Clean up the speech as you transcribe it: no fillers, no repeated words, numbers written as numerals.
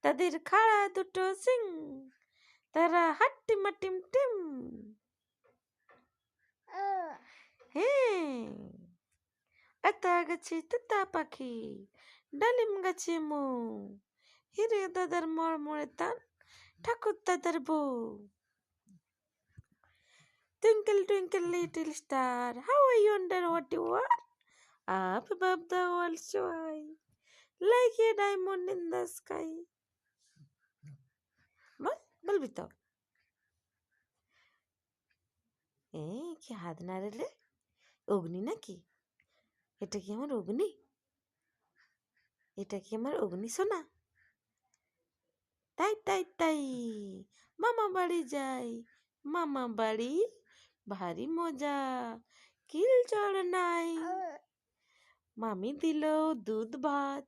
তাদের খাড়া দুটো সিং, তারা হাট্টিম টিম টিম। হ্যাঁ, আতা গাছে তোতা পাখি, ডালিম গাছে মৌ, হিরে দাদার মরমরে তান, ঠাকুর দাদার বউ। Twinkle, twinkle, little star, how I wonder what you are? Up above the world so high, like a diamond in the sky. বল, বলবি তো? কি হাত নাড়ালে? অগ্নি নাকি? এটা কি আমার অগ্নি? এটা কি আমার অগ্নি সোনা? তাই তাই তাই, মামা বাড়ি যাই, মামা বাড়ি ভারী মজা, কিল চড় নাই। মামি দিল দুধ ভাত,